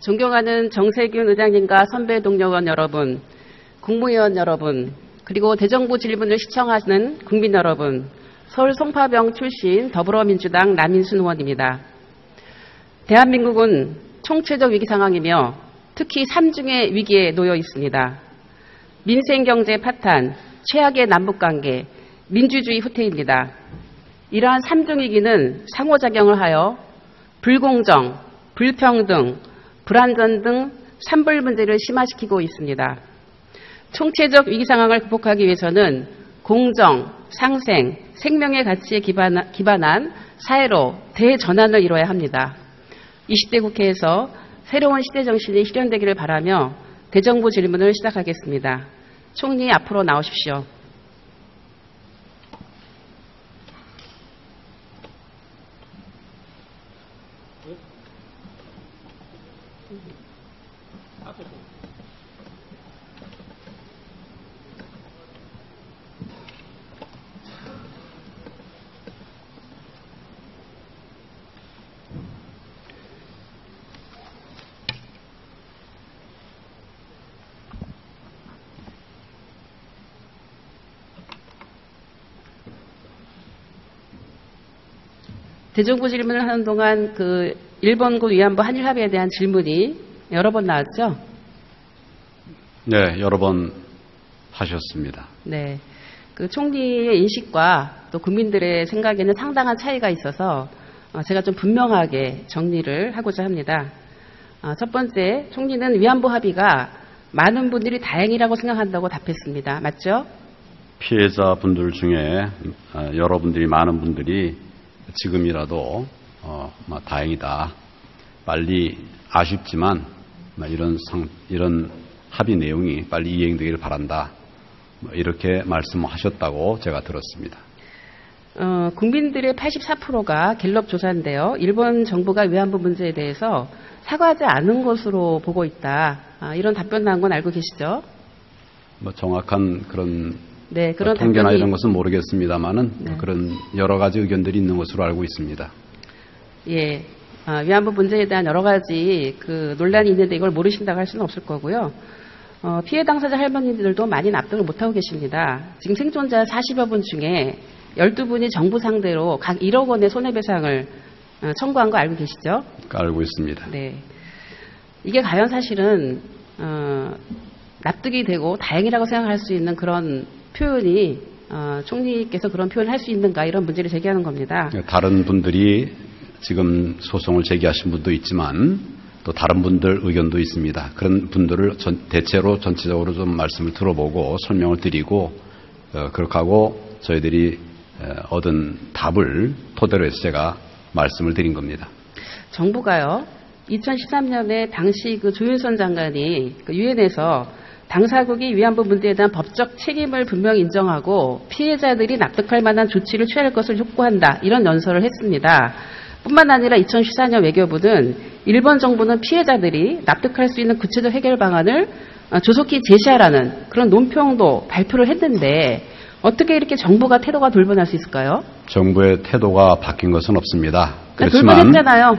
존경하는 정세균 의장님과 선배 동료원 여러분, 국무위원 여러분, 그리고 대정부 질문을 시청하는 국민 여러분, 서울 송파병 출신 더불어민주당 남인순 의원입니다. 대한민국은 총체적 위기 상황이며 특히 3중의 위기에 놓여 있습니다. 민생경제 파탄, 최악의 남북관계, 민주주의 후퇴입니다. 이러한 3중 위기는 상호작용을 하여 불공정, 불평등, 불안전 등 산불 문제를 심화시키고 있습니다. 총체적 위기 상황을 극복하기 위해서는 공정, 상생, 생명의 가치에 기반한 사회로 대전환을 이뤄야 합니다. 20대 국회에서 새로운 시대 정신이 실현되기를 바라며 대정부 질문을 시작하겠습니다. 총리 앞으로 나오십시오. 대정부 질문을 하는 동안 일본군 위안부 한일 합의에 대한 질문이 여러 번 나왔죠? 네, 여러 번 하셨습니다. 네. 총리의 인식과 또 국민들의 생각에는 상당한 차이가 있어서 제가 좀 분명하게 정리를 하고자 합니다. 첫 번째, 총리는 위안부 합의가 많은 분들이 다행이라고 생각한다고 답했습니다. 맞죠? 피해자분들 중에 여러분들이 많은 분들이 지금이라도 다행이다. 빨리 아쉽지만 이런 합의 내용이 빨리 이행되기를 바란다. 이렇게 말씀하셨다고 제가 들었습니다. 국민들의 84%가 갤럽 조사인데요. 일본 정부가 위안부 문제에 대해서 사과하지 않은 것으로 보고 있다. 이런 답변 나온 건 알고 계시죠? 정확한 그런 네, 그런 통계나 답변이, 이런 것은 모르겠습니다만은 네. 그런 여러 가지 의견들이 있는 것으로 알고 있습니다. 예, 위안부 문제에 대한 여러 가지 논란이 있는데 이걸 모르신다고 할 수는 없을 거고요. 피해 당사자 할머니들도 많이 납득을 못하고 계십니다. 지금 생존자 40여 분 중에 12분이 정부 상대로 각 1억 원의 손해배상을 청구한 거 알고 계시죠? 알고 있습니다. 네, 이게 과연 사실은 납득이 되고 다행이라고 생각할 수 있는 그런 표현이 총리께서 그런 표현을 할 수 있는가, 이런 문제를 제기하는 겁니다. 다른 분들이 지금 소송을 제기하신 분도 있지만 또 다른 분들 의견도 있습니다. 그런 분들을 대체로 전체적으로 좀 말씀을 들어보고 설명을 드리고 그렇게 하고 저희들이 얻은 답을 토대로 해서 제가 말씀을 드린 겁니다. 정부가요, 2013년에 당시 조윤선 장관이 유엔에서 당사국이 위안부 문제에 대한 법적 책임을 분명히 인정하고 피해자들이 납득할 만한 조치를 취할 것을 촉구한다, 이런 연설을 했습니다. 뿐만 아니라 2014년 외교부는 일본 정부는 피해자들이 납득할 수 있는 구체적 해결 방안을 조속히 제시하라는 그런 논평도 발표를 했는데 어떻게 이렇게 정부가 태도가 돌변할 수 있을까요? 정부의 태도가 바뀐 것은 없습니다. 돌변했잖아요.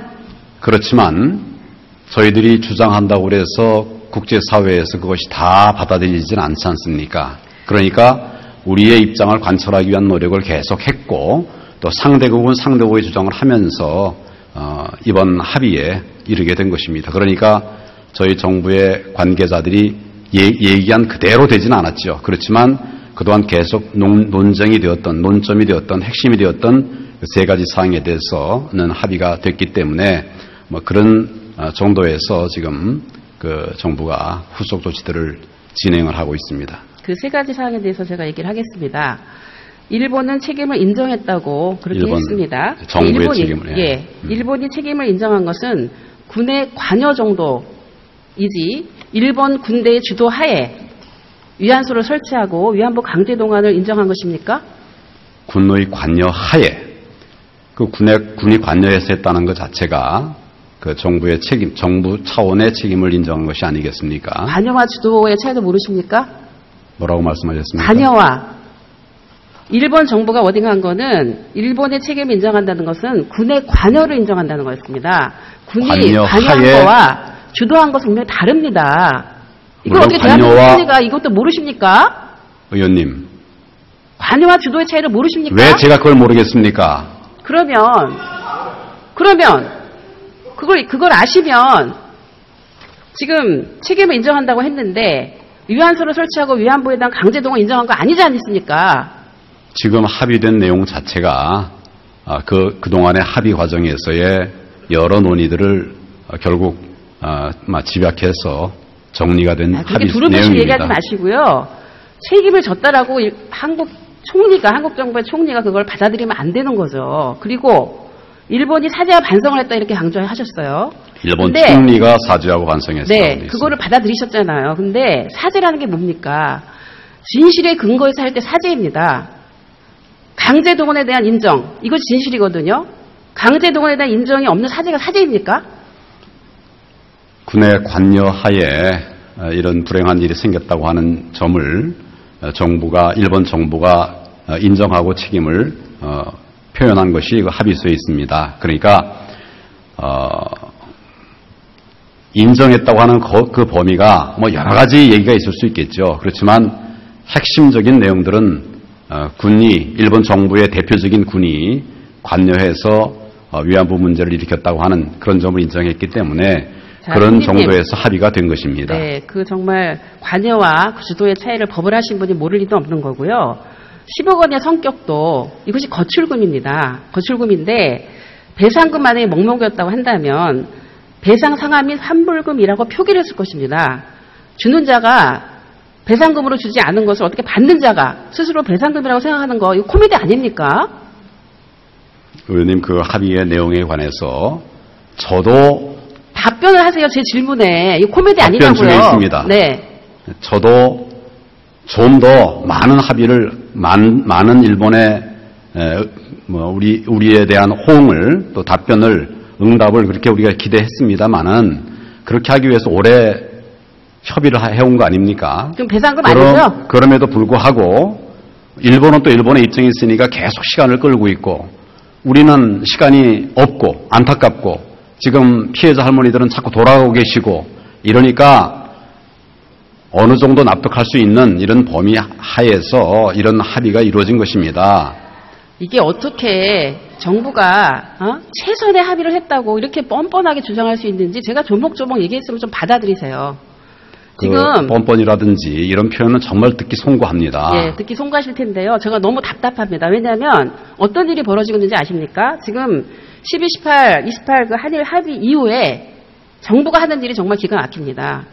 그렇지만 저희들이 주장한다고 해서 국제사회에서 그것이 다 받아들이지는 않지 않습니까? 그러니까 우리의 입장을 관철하기 위한 노력을 계속했고 또 상대국은 상대국의 주장을 하면서 이번 합의에 이르게 된 것입니다. 그러니까 저희 정부의 관계자들이 얘기한 그대로 되지는 않았죠. 그렇지만 그동안 계속 논점이 되었던 핵심이 되었던 세 가지 사항에 대해서는 합의가 됐기 때문에 그런 정도에서 지금 정부가 후속 조치들을 진행을 하고 있습니다. 그 세 가지 사항에 대해서 제가 얘기를 하겠습니다. 일본은 책임을 인정했다고 그렇게 했습니다. 정부의 책임을. 예, 일본이 책임을 인정한 것은 군의 관여 정도이지 일본 군대의 주도 하에 위안소를 설치하고 위안부 강제 동원을 인정한 것입니까? 군의 관여 하에 군이 관여해서 했다는 것 자체가 정부의 책임, 정부 차원의 책임을 인정한 것이 아니겠습니까? 관여와 주도의 차이도 모르십니까? 뭐라고 말씀하셨습니까? 관여와 일본 정부가 워딩한 거는 일본의 책임을 인정한다는 것은 군의 관여를 인정한다는 거였습니다. 군이 관여한 거와 주도한 것은 분명히 다릅니다. 이걸 물론 어떻게 대한민국 관여와- 총리가 이것도 모르십니까? 의원님, 관여와 주도의 차이를 모르십니까? 왜 제가 그걸 모르겠습니까? 그러면 그걸 아시면 지금 책임을 인정한다고 했는데 위안소를 설치하고 위안부에 대한 강제동원 인정한 거 아니지 않습니까? 지금 합의된 내용 자체가 그동안의 합의 과정에서의 여러 논의들을 결국 집약해서 정리가 된 그렇게 합의 두루뭉실 얘기하지 내용입니다. 마시고요. 책임을 졌다라고 한국 정부의 총리가 그걸 받아들이면 안 되는 거죠. 그리고 일본이 사죄와 반성을 했다 이렇게 강조하셨어요. 일본 근데 총리가 사죄하고 반성했다고 네, 돼 그거를 있습니다. 받아들이셨잖아요. 근데 사죄라는 게 뭡니까? 진실의 근거에서 할 때 사죄입니다. 강제동원에 대한 인정, 이것이 진실이거든요. 강제동원에 대한 인정이 없는 사죄가 사죄입니까? 군의 관여하에 이런 불행한 일이 생겼다고 하는 점을 일본 정부가 인정하고 책임을 표현한 것이 그 합의서에 있습니다. 그러니까 인정했다고 하는 그 범위가 뭐 여러 가지 얘기가 있을 수 있겠죠. 그렇지만 핵심적인 내용들은 일본 정부의 대표적인 군이 관여해서 위안부 문제를 일으켰다고 하는 그런 점을 인정했기 때문에 자, 그런 선생님. 정도에서 합의가 된 것입니다. 네, 그 정말 관여와 주도의 차이를 법을 하신 분이 모를 리도 없는 거고요. 10억 원의 성격도 이것이 거출금입니다. 거출금인데 배상금만에 먹먹였다고 한다면 배상 상환 및 환불금이라고 표기를 했을 것입니다. 주는 자가 배상금으로 주지 않은 것을 어떻게 받는 자가 스스로 배상금이라고 생각하는 거 이거 코미디 아닙니까? 의원님 그 합의의 내용에 관해서 저도 답변을 하세요. 제 질문에. 이거 코미디 답변 아니냐고요. 중에 있습니다. 네. 저도 좀 더 많은 합의를 많은 일본의 우리에 대한 호응을 또 답변을 응답을 그렇게 우리가 기대했습니다만은 그렇게 하기 위해서 오래 협의를 해온 거 아닙니까? 그럼 배상금 아니죠? 그럼에도 불구하고 일본은 또 일본의 입장이 있으니까 계속 시간을 끌고 있고 우리는 시간이 없고 안타깝고 지금 피해자 할머니들은 자꾸 돌아가고 계시고 이러니까 어느 정도 납득할 수 있는 이런 범위 하에서 이런 합의가 이루어진 것입니다. 이게 어떻게 정부가 최선의 합의를 했다고 이렇게 뻔뻔하게 주장할 수 있는지 제가 조목조목 얘기했으면 좀 받아들이세요. 지금 뻔뻔이라든지 이런 표현은 정말 듣기 송구합니다. 예, 듣기 송구하실 텐데요. 제가 너무 답답합니다. 왜냐하면 어떤 일이 벌어지고 있는지 아십니까? 지금 12, 18, 28 그 한일 합의 이후에 정부가 하는 일이 정말 기가 막힙니다.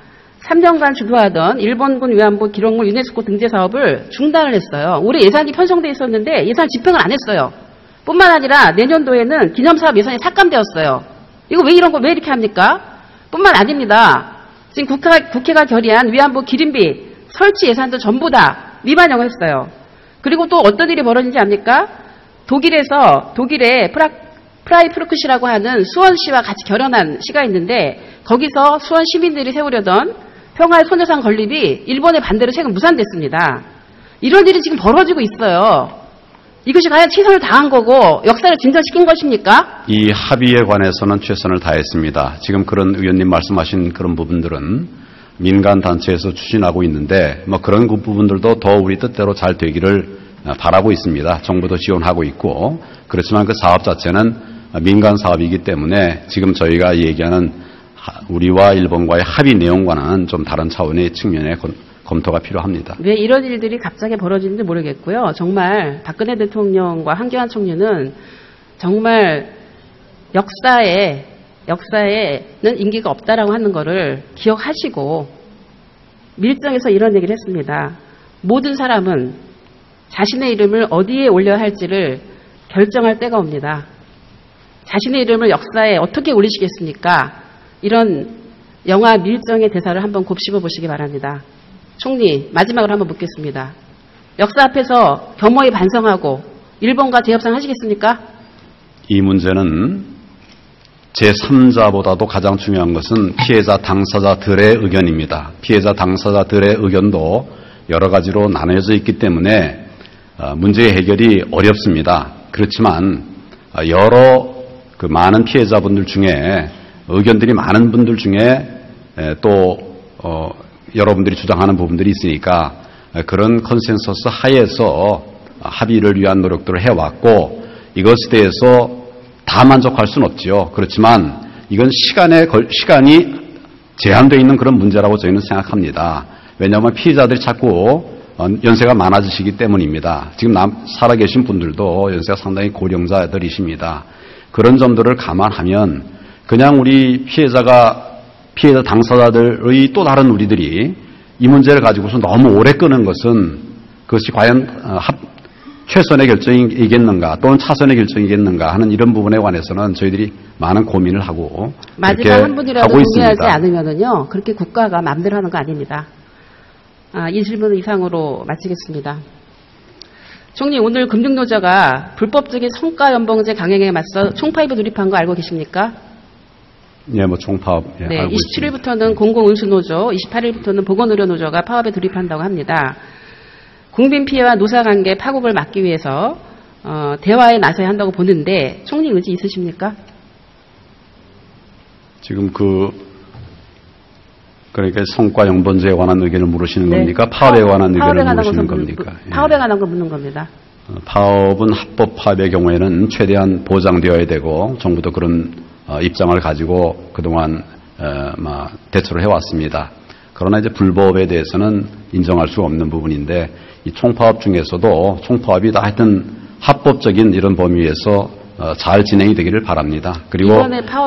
3년간 주도하던 일본군 위안부 기록물 유네스코 등재 사업을 중단을 했어요. 올해 예산이 편성돼 있었는데 예산 집행을 안 했어요. 뿐만 아니라 내년도에는 기념사업 예산이 삭감되었어요. 이거 왜 이렇게 합니까? 뿐만 아닙니다. 지금 국회가 결의한 위안부 기림비 설치 예산도 전부 다 미반영했어요. 그리고 또 어떤 일이 벌어진지 압니까? 독일의 프라이프루크시라고 하는 수원시와 같이 결연한 시가 있는데 거기서 수원 시민들이 세우려던 평화의 소녀상 건립이 일본의 반대로 최근 무산됐습니다. 이런 일이 지금 벌어지고 있어요. 이것이 과연 최선을 다한 거고 역사를 진전시킨 것입니까? 이 합의에 관해서는 최선을 다했습니다. 지금 그런 의원님 말씀하신 그런 부분들은 민간 단체에서 추진하고 있는데 그런 그 부분들도 더 우리 뜻대로 잘 되기를 바라고 있습니다. 정부도 지원하고 있고 그렇지만 그 사업 자체는 민간 사업이기 때문에 지금 저희가 얘기하는 우리와 일본과의 합의 내용과는 좀 다른 차원의 측면의 검토가 필요합니다. 왜 이런 일들이 갑자기 벌어지는지 모르겠고요. 정말 박근혜 대통령과 한교안 총리는 정말 역사에는 인기가 없다라고 하는 것을 기억하시고 밀정에서 이런 얘기를 했습니다. 모든 사람은 자신의 이름을 어디에 올려야 할지를 결정할 때가 옵니다. 자신의 이름을 역사에 어떻게 올리시겠습니까? 이런 영화 밀정의 대사를 한번 곱씹어 보시기 바랍니다. 총리, 마지막으로 한번 묻겠습니다. 역사 앞에서 겸허히 반성하고 일본과 재협상 하시겠습니까? 이 문제는 제3자보다도 가장 중요한 것은 피해자 당사자들의 의견입니다. 피해자 당사자들의 의견도 여러 가지로 나눠져 있기 때문에 문제의 해결이 어렵습니다. 그렇지만 여러 많은 피해자분들 중에 의견들이 많은 분들 중에 또 여러분들이 주장하는 부분들이 있으니까 그런 컨센서스 하에서 합의를 위한 노력들을 해왔고 이것에 대해서 다 만족할 수는 없지요. 그렇지만 이건 시간이 제한되어 있는 그런 문제라고 저희는 생각합니다. 왜냐하면 피해자들이 자꾸 연세가 많아지시기 때문입니다. 지금 살아계신 분들도 연세가 상당히 고령자들이십니다. 그런 점들을 감안하면 그냥 우리 피해자 당사자들의 또 다른 우리들이 이 문제를 가지고서 너무 오래 끄는 것은 그것이 과연 최선의 결정이겠는가 또는 차선의 결정이겠는가 하는 이런 부분에 관해서는 저희들이 많은 고민을 하고 마지막 한 분이라도 동의하지 않으면은요 그렇게 국가가 마음대로 하는 거 아닙니다. 이 질문 이상으로 마치겠습니다. 총리, 오늘 금융노조가 불법적인 성과연봉제 강행에 맞서 총파업에 돌입한 거 알고 계십니까? 예, 총파업. 예, 네, 알고 27일부터는 공공운수노조, 28일부터는 보건의료노조가 파업에 돌입한다고 합니다. 국민 피해와 노사관계 파국을 막기 위해서 대화에 나서야 한다고 보는데 총리 의지 있으십니까? 지금 그러니까 성과연봉제에 관한 의견을 물으시는 네. 겁니까? 파업에 관한 의견을 물으시는 겁니까? 파업에 관한 거 묻는 겁니다. 파업은 합법 파업의 경우에는 최대한 보장되어야 되고 정부도 그런 입장을 가지고 그동안 대처를 해왔습니다. 그러나 이제 불법에 대해서는 인정할 수 없는 부분인데 이 총파업 중에서도 총파업이 다 하여튼 합법적인 이런 범위에서 잘 진행이 되기를 바랍니다. 그리고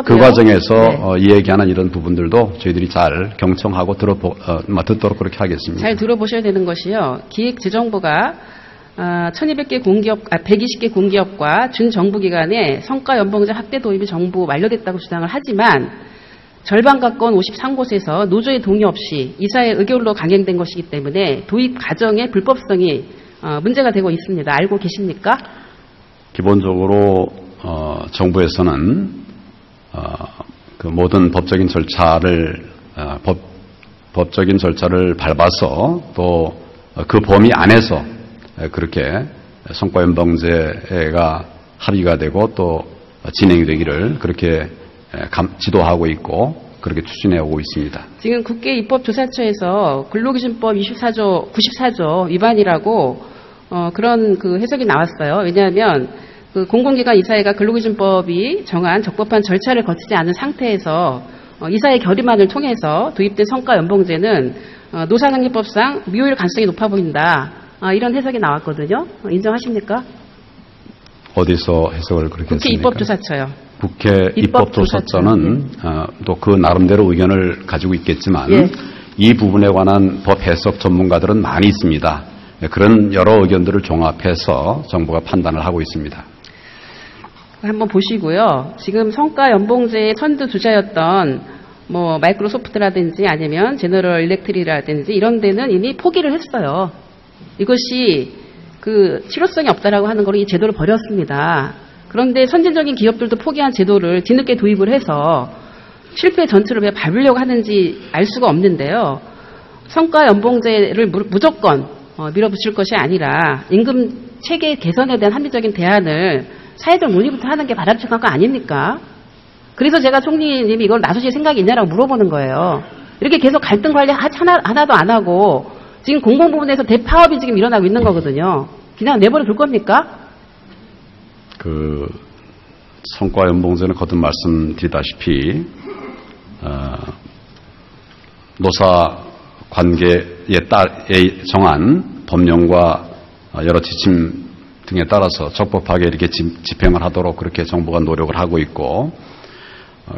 그 과정에서 이야기하는 이런 부분들도 저희들이 잘 경청하고 듣도록 그렇게 하겠습니다. 잘 들어보셔야 되는 것이요. 기획재정부가 1200개 공기업, 120개 공기업과 준정부기관의 성과연봉제 확대 도입이 정부 완료됐다고 주장을 하지만 절반 가까운 53곳에서 노조의 동의 없이 이사의 의결로 강행된 것이기 때문에 도입 과정의 불법성이 문제가 되고 있습니다. 알고 계십니까? 기본적으로 정부에서는 그 모든 법적인 절차를 밟아서 또 그 범위 안에서 그렇게 성과연봉제가 합의가 되고 또 진행이 되기를 그렇게 지도하고 있고 그렇게 추진해 오고 있습니다. 지금 국회 입법조사처에서 근로기준법 94조 위반이라고 그런 그 해석이 나왔어요. 왜냐하면 그 공공기관 이사회가 근로기준법이 정한 적법한 절차를 거치지 않은 상태에서 이사회 결의만을 통해서 도입된 성과연봉제는 노사관계법상 무효일 가능성이 높아 보인다. 이런 해석이 나왔거든요. 인정하십니까? 어디서 해석을 그렇게 국회 했습니까? 입법조사처요. 국회 입법조사처는 또 그 나름대로 의견을 가지고 있겠지만 예. 이 부분에 관한 법 해석 전문가들은 많이 있습니다. 그런 여러 의견들을 종합해서 정부가 판단을 하고 있습니다. 한번 보시고요. 지금 성과연봉제의 선두주자였던 마이크로소프트라든지 아니면 제너럴 일렉트릭이라든지 이런 데는 이미 포기를 했어요. 이것이 그 실효성이 없다라고 하는 걸 이 제도를 버렸습니다. 그런데 선진적인 기업들도 포기한 제도를 뒤늦게 도입을 해서 실패 전투를 왜 밟으려고 하는지 알 수가 없는데요. 성과연봉제를 무조건 밀어붙일 것이 아니라 임금 체계 개선에 대한 합리적인 대안을 사회적 논의부터 하는 게 바람직한 거 아닙니까? 그래서 제가 총리님이 이걸 나서실 생각이 있냐라고 물어보는 거예요. 이렇게 계속 갈등 관리 하나도 안 하고 지금 공공부문에서 대파업이 지금 일어나고 있는 거거든요. 그냥 내버려 둘 겁니까? 그 성과연봉제는 거듭 말씀드리다시피 노사 관계에 정한 법령과 여러 지침 등에 따라서 적법하게 이렇게 집행을 하도록 그렇게 정부가 노력을 하고 있고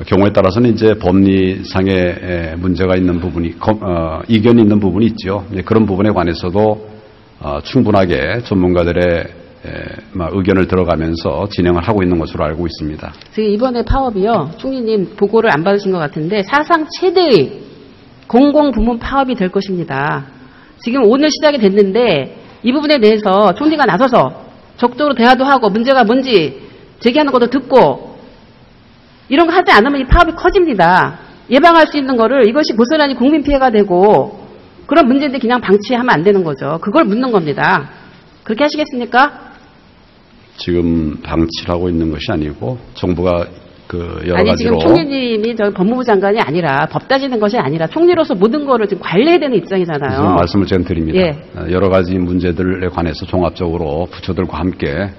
경우에 따라서는 이제 법리상의 문제가 있는 부분이 이견이 있는 부분이 있죠. 그런 부분에 관해서도 충분하게 전문가들의 의견을 들어가면서 진행을 하고 있는 것으로 알고 있습니다. 지금 이번에 파업이요. 총리님 보고를 안 받으신 것 같은데 사상 최대의 공공부문 파업이 될 것입니다. 지금 오늘 시작이 됐는데 이 부분에 대해서 총리가 나서서 적극적으로 대화도 하고 문제가 뭔지 제기하는 것도 듣고 이런 거 하지 않으면 이 파업이 커집니다. 예방할 수 있는 거를 이것이 고스란히 국민 피해가 되고 그런 문제인데 그냥 방치하면 안 되는 거죠. 그걸 묻는 겁니다. 그렇게 하시겠습니까? 지금 방치를 하고 있는 것이 아니고 정부가 여러 아니, 가지로. 지금 총리님이 저 법무부 장관이 아니라 법 따지는 것이 아니라 총리로서 모든 거를 지금 관리해야 되는 입장이잖아요. 지금 말씀을 제가 드립니다. 예. 여러 가지 문제들에 관해서 종합적으로 부처들과 함께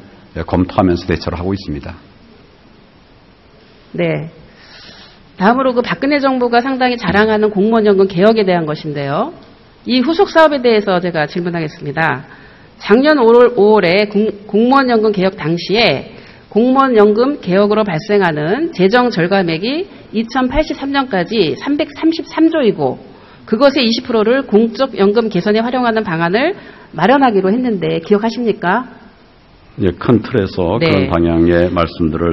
검토하면서 대처를 하고 있습니다. 네. 다음으로 그 박근혜 정부가 상당히 자랑하는 공무원연금 개혁에 대한 것인데요. 이 후속 사업에 대해서 제가 질문하겠습니다. 작년 5월에 공무원연금 개혁 당시에 공무원연금 개혁으로 발생하는 재정 절감액이 2083년까지 333조이고 그것의 20%를 공적 연금 개선에 활용하는 방안을 마련하기로 했는데 기억하십니까? 예, 큰 틀에서 네. 그런 방향의 말씀들을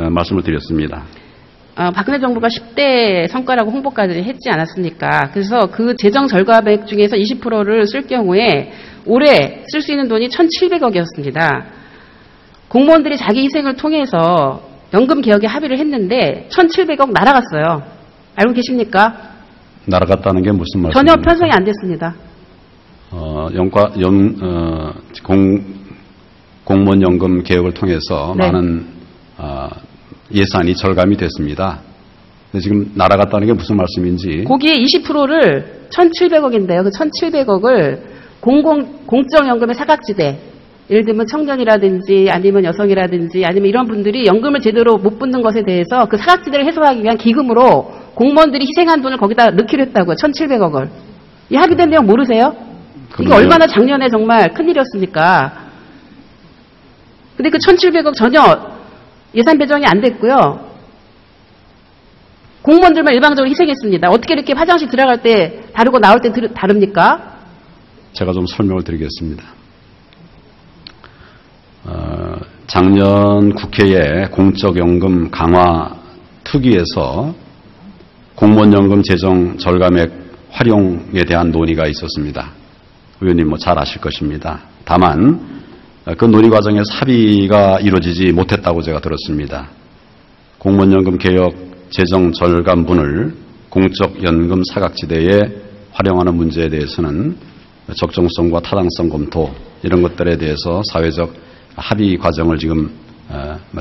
말씀을 드렸습니다. 박근혜 정부가 10대 성과라고 홍보까지 했지 않았습니까? 그래서 그 재정 절감액 중에서 20%를 쓸 경우에 올해 쓸 수 있는 돈이 1,700억이었습니다. 공무원들이 자기 희생을 통해서 연금 개혁에 합의를 했는데 1,700억 날아갔어요. 알고 계십니까? 날아갔다는 게 무슨 말씀입니까? 전혀 편성이 안 됐습니다. 공무원연금 개혁을 통해서 네. 많은 예산이 절감이 됐습니다. 근데 지금 날아갔다는 게 무슨 말씀인지. 거기에 20%를 1,700억인데요. 그 1,700억을 공적연금의 사각지대, 예를 들면 청년이라든지 아니면 여성이라든지 아니면 이런 분들이 연금을 제대로 못 붙는 것에 대해서 그 사각지대를 해소하기 위한 기금으로 공무원들이 희생한 돈을 거기다 넣기로 했다고요. 1,700억을. 이 합의된 내용 모르세요? 이게 얼마나 작년에 정말 큰일이었습니까? 근데 그 1,700억 전혀 예산 배정이 안 됐고요. 공무원들만 일방적으로 희생했습니다. 어떻게 이렇게 화장실 들어갈 때 다르고 나올 때 다릅니까? 제가 좀 설명을 드리겠습니다. 작년 국회에 공적연금 강화 특위에서 공무원연금 재정 절감액 활용에 대한 논의가 있었습니다. 의원님 잘 아실 것입니다. 다만 그 논의 과정에서 합의가 이루어지지 못했다고 제가 들었습니다. 공무원연금 개혁 재정 절감분을 공적연금 사각지대에 활용하는 문제에 대해서는 적정성과 타당성 검토 이런 것들에 대해서 사회적 합의 과정을 지금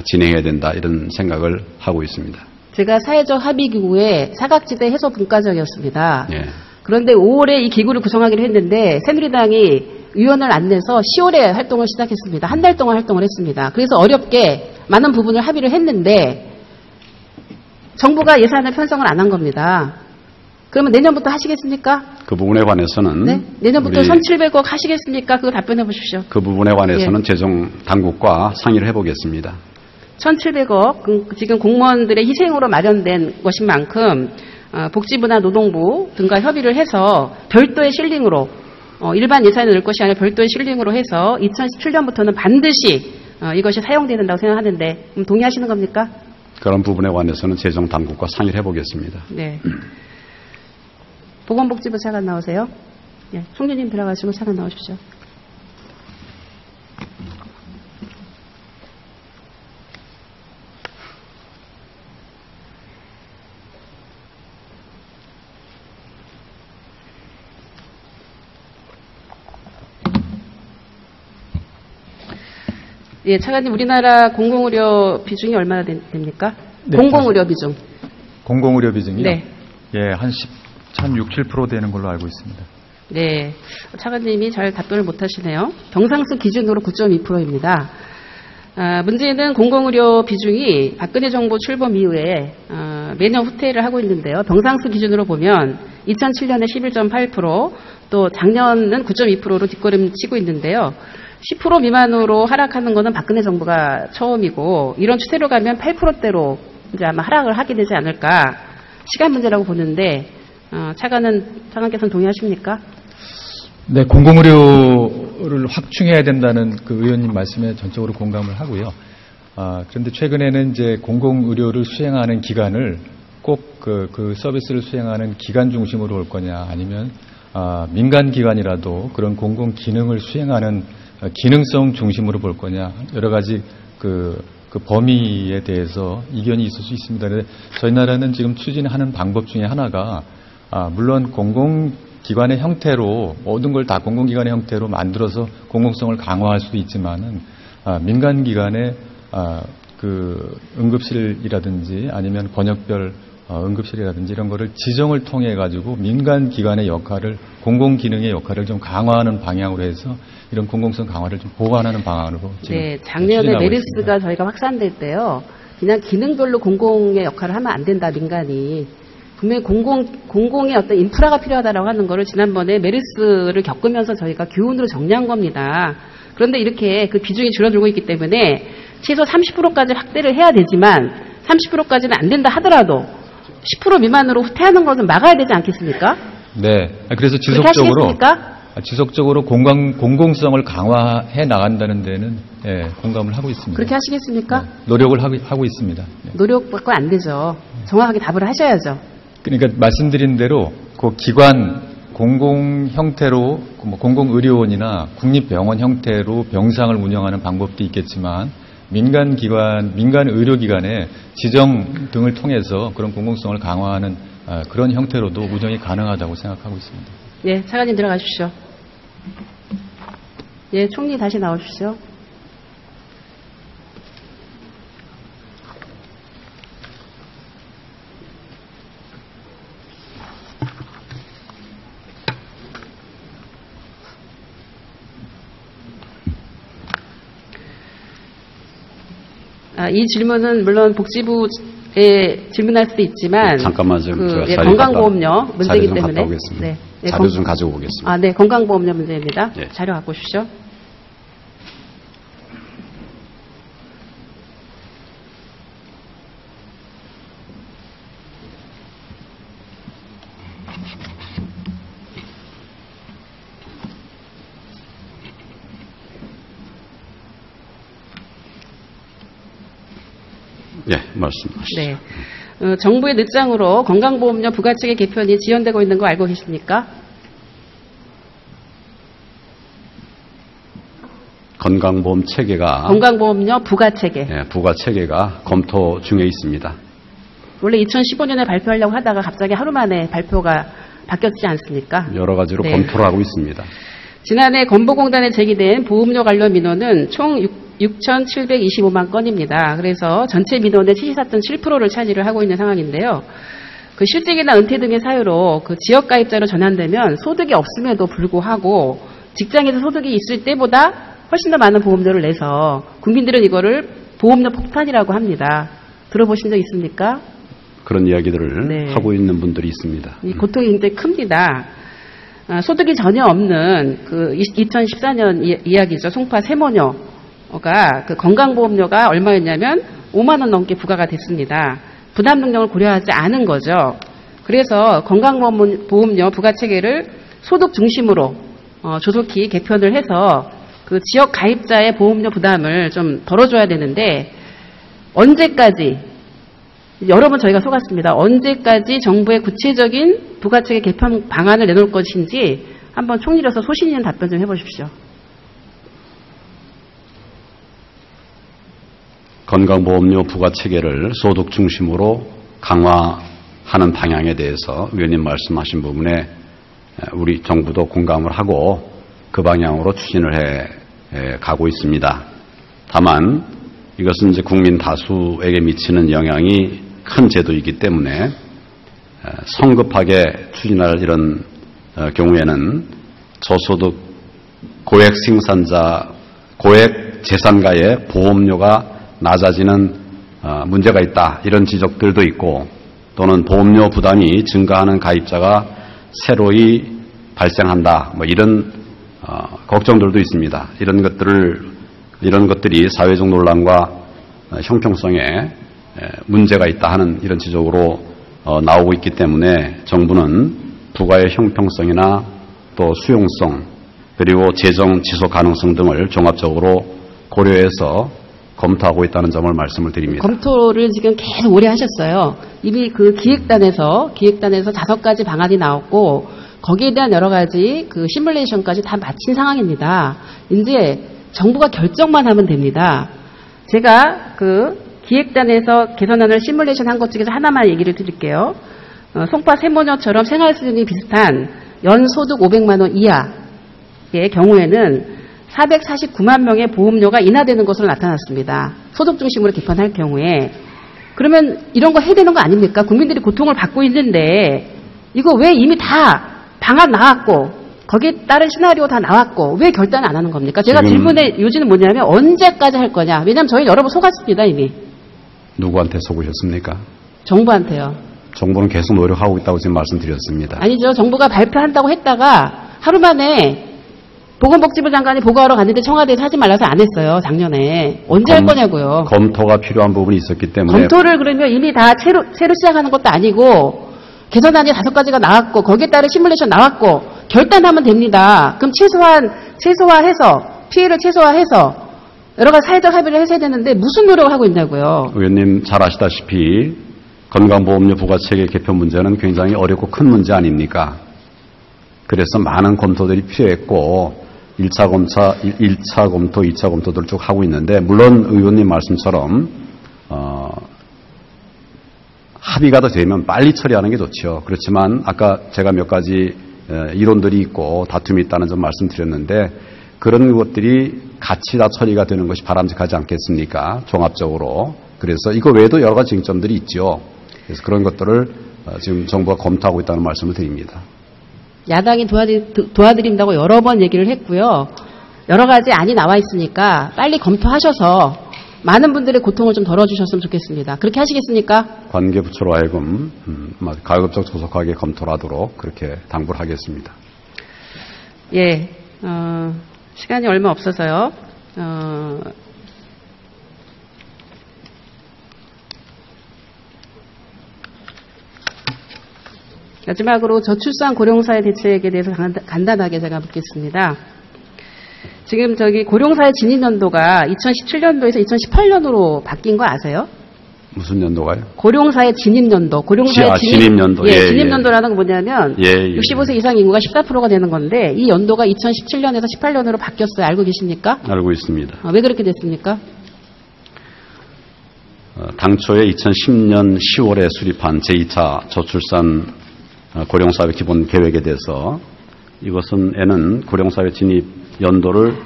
진행해야 된다 이런 생각을 하고 있습니다. 제가 사회적 합의 기구의 사각지대 해소 분과적이었습니다. 예. 그런데 5월에 이 기구를 구성하기로 했는데 새누리당이 위원을 안 내서 10월에 활동을 시작했습니다. 한 달 동안 활동을 했습니다. 그래서 어렵게 많은 부분을 합의를 했는데 정부가 예산을 편성을 안 한 겁니다. 그러면 내년부터 하시겠습니까? 그 부분에 관해서는 네? 내년부터 1,700억 하시겠습니까? 그거 답변해 보십시오. 그 부분에 관해서는 예. 재정 당국과 상의를 해보겠습니다. 1,700억 지금 공무원들의 희생으로 마련된 것인 만큼 복지부나 노동부 등과 협의를 해서 별도의 실링으로 일반 예산에 넣을 것이 아니라 별도의 실링으로 해서 2017년부터는 반드시 이것이 사용돼야 된다고 생각하는데 동의하시는 겁니까? 그런 부분에 관해서는 재정 당국과 상의를 해보겠습니다. 네. 보건복지부 차관 나오세요. 예, 총리님 들어가시고 차관 나오십시오. 예, 차관님 우리나라 공공의료 비중이 얼마나 됩니까? 네, 공공의료 비중. 공공의료 비중이요? 네. 예, 한 6, 7% 되는 걸로 알고 있습니다. 네. 차관님이 잘 답변을 못 하시네요. 병상수 기준으로 9.2%입니다. 문제는 공공의료 비중이 박근혜 정부 출범 이후에 매년 후퇴를 하고 있는데요. 병상수 기준으로 보면 2007년에 11.8%, 또 작년은 9.2%로 뒷걸음치고 있는데요. 10% 미만으로 하락하는 것은 박근혜 정부가 처음이고 이런 추세로 가면 8%대로 이제 아마 하락을 하게 되지 않을까 시간 문제라고 보는데 차관께서는 동의하십니까? 네, 공공의료를 확충해야 된다는 그 의원님 말씀에 전적으로 공감을 하고요. 그런데 최근에는 이제 공공의료를 수행하는 기관을 꼭 그 서비스를 수행하는 기관 중심으로 올 거냐 아니면 민간 기관이라도 그런 공공 기능을 수행하는 기능성 중심으로 볼 거냐 여러 가지 그 범위에 대해서 이견이 있을 수 있습니다. 그런데 저희 나라는 지금 추진하는 방법 중에 하나가 물론 공공기관의 형태로 모든 걸 다 공공기관의 형태로 만들어서 공공성을 강화할 수도 있지만은 민간기관의 그 응급실이라든지 아니면 권역별 응급실이라든지 이런 거를 지정을 통해 가지고 민간 기관의 역할을 공공기능의 역할을 좀 강화하는 방향으로 해서 이런 공공성 강화를 좀 보완하는 방안으로 지금 네, 작년에 추진하고 메르스가 있습니다. 저희가 확산될 때요. 그냥 기능별로 공공의 역할을 하면 안 된다, 민간이. 분명히 공공의 어떤 인프라가 필요하다라고 하는 거를 지난번에 메르스를 겪으면서 저희가 교훈으로 정리한 겁니다. 그런데 이렇게 그 비중이 줄어들고 있기 때문에 최소 30%까지 확대를 해야 되지만 30%까지는 안 된다 하더라도 10% 미만으로 후퇴하는 것은 막아야 되지 않겠습니까? 네, 그래서 그렇게 하시겠습니까? 지속적으로 공공성을 강화해 나간다는 데는 예, 공감을 하고 있습니다. 그렇게 하시겠습니까? 네, 노력을 하고 있습니다. 네. 노력받고 안 되죠. 정확하게 답을 하셔야죠. 그러니까 말씀드린 대로 그 기관 공공 형태로 뭐 공공의료원이나 국립병원 형태로 병상을 운영하는 방법도 있겠지만 민간 의료기관의 지정 등을 통해서 그런 공공성을 강화하는 그런 형태로도 운영이 가능하다고 생각하고 있습니다. 예, 차관님 들어가십시오. 예, 총리 다시 나오십시오. 이 질문은 물론 복지부에 질문할 수도 있지만 잠깐만 좀 제가 자리 건강보험료 문제이기 좀 때문에 갔다 오겠습니다. 네, 네, 자료 좀 가지고 오겠습니다. 네, 건강보험료 문제입니다. 예. 자료 갖고 오십시오. 예, 말씀하시죠. 네. 정부의 늦장으로 건강보험료 부가체계 개편이 지연되고 있는 거 알고 계십니까? 건강보험 체계가 건강보험료 부가체계. 예, 부가 체계가 검토 중에 있습니다. 원래 2015년에 발표하려고 하다가 갑자기 하루 만에 발표가 바뀌었지 않습니까? 여러 가지로 네. 검토를 하고 있습니다. 지난해 건보공단에 제기된 보험료 관련 민원은 총 6,725만 건입니다. 그래서 전체 민원의 74.7%를 차지를 하고 있는 상황인데요. 그 실직이나 은퇴 등의 사유로 그 지역가입자로 전환되면 소득이 없음에도 불구하고 직장에서 소득이 있을 때보다 훨씬 더 많은 보험료를 내서 국민들은 이거를 보험료 폭탄이라고 합니다. 들어보신 적 있습니까? 그런 이야기들을 네. 하고 있는 분들이 있습니다. 이 고통이 굉장히 큽니다. 소득이 전혀 없는 그 2014년 이야기죠. 송파 세모녀가 그 건강보험료가 얼마였냐면 5만 원 넘게 부과가 됐습니다. 부담 능력을 고려하지 않은 거죠. 그래서 건강보험료 부가체계를 소득 중심으로 조속히 개편을 해서 그 지역 가입자의 보험료 부담을 좀 덜어줘야 되는데 언제까지 여러 번 저희가 속았습니다. 언제까지 정부의 구체적인 부가체계 개편 방안을 내놓을 것인지 한번 총리로서 소신 있는 답변 좀 해보십시오. 건강보험료 부가체계를 소득 중심으로 강화하는 방향에 대해서 위원님 말씀하신 부분에 우리 정부도 공감을 하고 그 방향으로 추진을 해 가고 있습니다. 다만 이것은 이제 국민 다수에게 미치는 영향이 큰 제도이기 때문에 성급하게 추진할 이런 경우에는 저소득 고액 생산자, 고액 재산가의 보험료가 낮아지는 문제가 있다. 이런 지적들도 있고 또는 보험료 부담이 증가하는 가입자가 새로이 발생한다. 뭐 이런 걱정들도 있습니다. 이런 것들이 사회적 논란과 형평성에 문제가 있다 하는 이런 지적으로 나오고 있기 때문에 정부는 부가의 형평성이나 또 수용성 그리고 재정 지속 가능성 등을 종합적으로 고려해서 검토하고 있다는 점을 말씀을 드립니다. 검토를 지금 계속 오래 하셨어요. 이미 그 기획단에서 5가지 방안이 나왔고 거기에 대한 여러 가지 그 시뮬레이션까지 다 마친 상황입니다. 이제 정부가 결정만 하면 됩니다. 제가 그 기획단에서 개선안을 시뮬레이션 한 것 중에서 하나만 얘기를 드릴게요. 송파 세모녀처럼 생활 수준이 비슷한 연소득 500만 원 이하의 경우에는 449만 명의 보험료가 인하되는 것으로 나타났습니다. 소득 중심으로 개편할 경우에. 그러면 이런 거 해야 되는 거 아닙니까? 국민들이 고통을 받고 있는데 이거 왜 이미 다 방안 나왔고 거기에 따른 시나리오 다 나왔고 왜 결단을 안 하는 겁니까? 제가 질문의 요지는 뭐냐면 언제까지 할 거냐. 왜냐하면 저희 여러 번 속았습니다 이미. 누구한테 속으셨습니까? 정부한테요. 정부는 계속 노력하고 있다고 지금 말씀드렸습니다. 아니죠. 정부가 발표한다고 했다가 하루 만에 보건복지부 장관이 보고하러 갔는데 청와대에서 하지 말라서 안 했어요. 작년에. 언제 할 거냐고요. 검토가 필요한 부분이 있었기 때문에. 검토를 그러면 이미 다 새로 시작하는 것도 아니고 개선안이 5가지가 나왔고 거기에 따른 시뮬레이션 나왔고 결단하면 됩니다. 그럼 최소화해서 피해를 최소화해서 여러 가지 사회적 합의를 해야 되는데 무슨 노력을 하고 있냐고요. 의원님 잘 아시다시피 건강보험료 부과체계 개편 문제는 굉장히 어렵고 큰 문제 아닙니까? 그래서 많은 검토들이 필요했고 1차 검토, 2차 검토들을 쭉 하고 있는데 물론 의원님 말씀처럼 합의가 더 되면 빨리 처리하는 게 좋죠. 그렇지만 아까 제가 몇 가지 이론들이 있고 다툼이 있다는 점 말씀드렸는데 그런 것들이 같이 다 처리가 되는 것이 바람직하지 않겠습니까? 종합적으로. 그래서 이거 외에도 여러 가지 쟁점들이 있죠. 그래서 그런 것들을 지금 정부가 검토하고 있다는 말씀을 드립니다. 야당이 도와드린다고 여러 번 얘기를 했고요. 여러 가지 안이 나와 있으니까 빨리 검토하셔서 많은 분들의 고통을 좀 덜어주셨으면 좋겠습니다. 그렇게 하시겠습니까? 관계부처로 하여금 가급적 조속하게 검토를 하도록 그렇게 당부를 하겠습니다. 예, 시간이 얼마 없어서요. 마지막으로 저출산 고령사회 대책에 대해서 간단하게 제가 묻겠습니다. 지금 고령사회 진입연도가 2017년도에서 2018년으로 바뀐 거 아세요? 무슨 연도가요? 고령사회 진입연도. 진입연도. 예, 진입연도라는 건 뭐냐면 65세 예. 이상 인구가 14%가 되는 건데 이 연도가 2017년에서 18년으로 바뀌었어요. 알고 계십니까? 알고 있습니다. 왜 그렇게 됐습니까? 당초에 2010년 10월에 수립한 제2차 저출산 고령사회 기본 계획에 대해서 이것은 고령사회 진입 연도를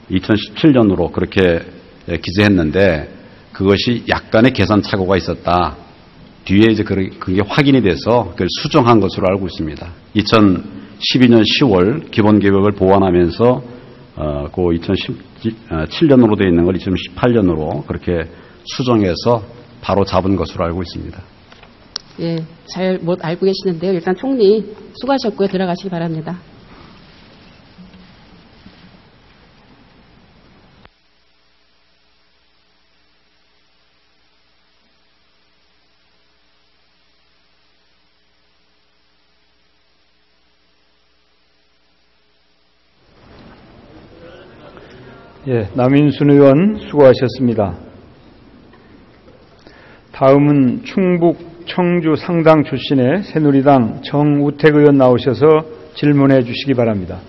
2017년으로 그렇게 기재했는데 그것이 약간의 계산 착오가 있었다. 뒤에 이제 그게 확인이 돼서 그걸 수정한 것으로 알고 있습니다. 2012년 10월 기본 계획을 보완하면서 그 2017년으로 되어 있는 걸 2018년으로 그렇게 수정해서 바로 잡은 것으로 알고 있습니다. 예, 잘 못 알고 계시는데요. 일단 총리 수고하셨고요. 들어가시기 바랍니다. 예, 남인순 의원 수고하셨습니다. 다음은 충북 청주 상당 출신의 새누리당 정우택 의원 나오셔서 질문해 주시기 바랍니다.